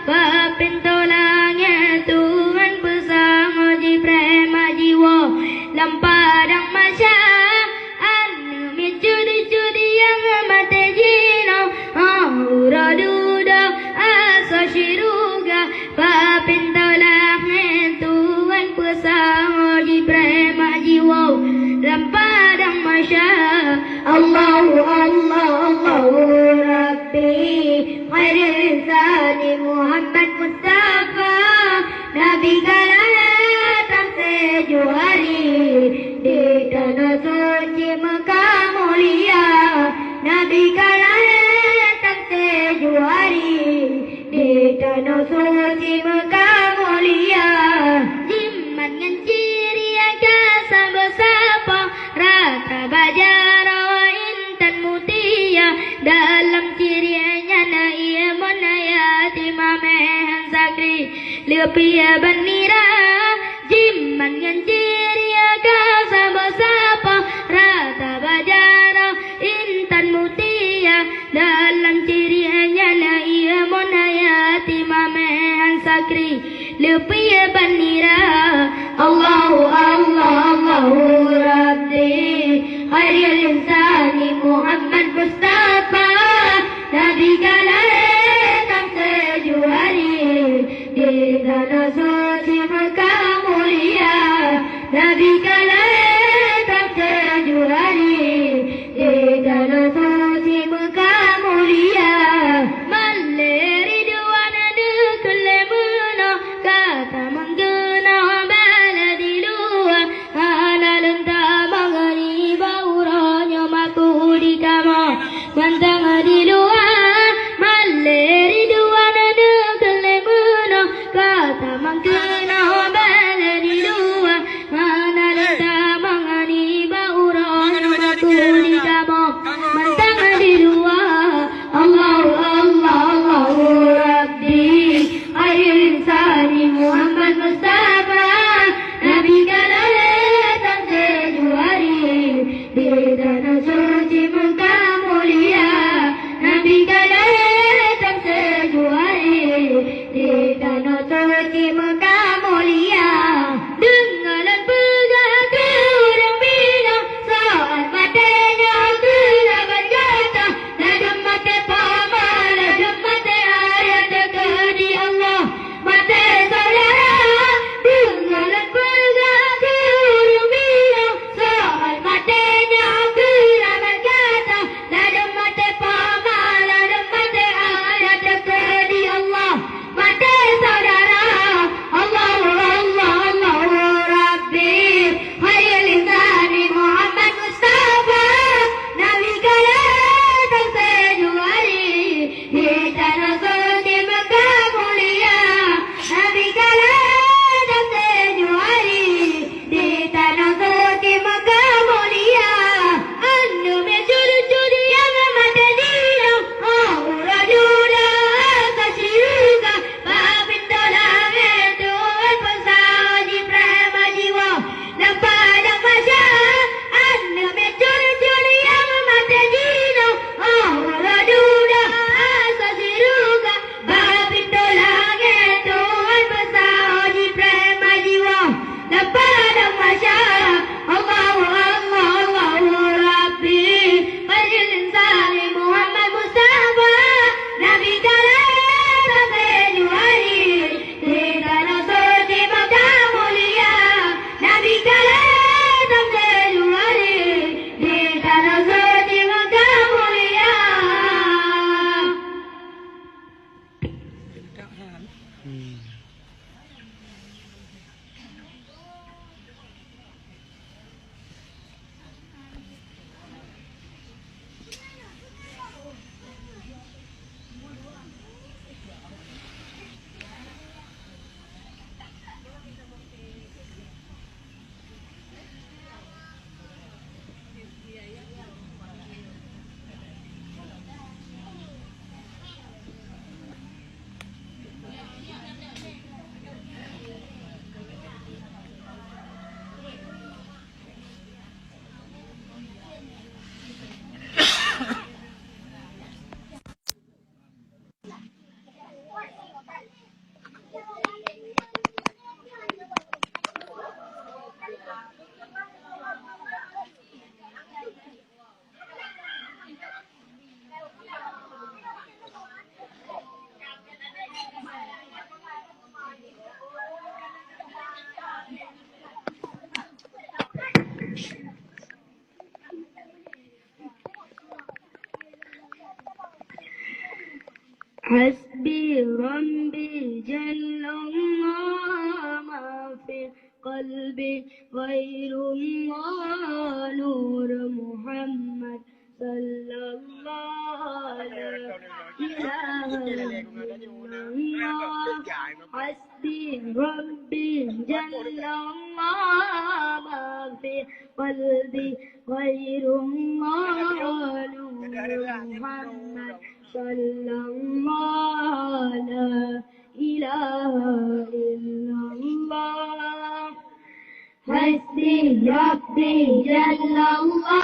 Pintu langit Tuhan bersama Jibril jiwa dalam padang mahsyar. Anu mencuri-curi yang mati jina, ura duda asa syiruga. Pintu langit Tuhan bersama Jibril jiwa dalam padang mahsyar. Allahu Allah Allahu Rabbi khairul insani Muhammad Mustafa. Nabi datang tujuh hari di tanah suci Mekah mulia. Nabi datang tujuh hari di tanah suci Mekah mulia. Jimat dengan ciri agak sama-sama rata bajara wa intan mutia. Dalam cirinya na ia monayati mamehan sakri lepia banira. Jiman dengan ciri agak sama-sama rata bajara intan mutia. Dalam cirinya na ia monayati mamehan sakri lepia banira. Allahu Allah Allahu Rabbi khairul insani Muhammad Mustafa. Nabi datang tujuh hari di tanah suci Mekah mulia. Nabi datang tujuh hari di tanah suci Mekah mulia. Maleri dua nada kelemuna kata menggena bala di luar. Halal entah mengani bauranya maku di kamar mantang di luar. Maleri dua nada kelemuna kata menggena bala di luar. Halal entah mengani bauranya maku di kamar mantang di luar. Allahu Allah Allahu Rabbi khairul insani Muhammad Mustafa. Nabi datang tujuh hari di tanah suci Mekah mulia. Nabi datang tujuh hari di tanah suci Mekah mulia. Dengaran pegang kurang bina saat matanya telah berkata. Ladam mata paman, ladam mata ayat dekat di Allah. Mata saudara, dengaran pegang kurang bina saat matanya telah berkata. Ladam mata paman, ladam mata ayat dekat di Allah. Mata saudara, Allahu Allah Allahu Rabbi khairul insani Muhammad Mustafa. Nabi datang tujuh hari di tanah suci Mekah mulia. Nabi datang tujuh hari di tanah suci Mekah mulia. Anu mencuri-curi yang mata dina, ura duda asa syiruga. Pintu langit Tuhan bersama Jibril jiwa dalam padang mahsyar. Anu mencuri-curi yang mata dina, ura duda asa syiruga. Pintu langit Tuhan bersama Jibril jiwa dalam padang mahsyar. Allahu Allah Allahu Rabbi khairul insani Muhammad Mustafa. Nabi datang tujuh hari di tanah suci Mekah mulia. Nabi datang tujuh hari di tanah suci Mekah mulia. حسبي ربي جل الله ما في قلبي غير الله نور محمد صلى الله لا إله إلا الله حسبي ربي جل الله ما في قلبي غير الله نور محمد صلى الله لا إله إلا الله حسبي ربي جل الله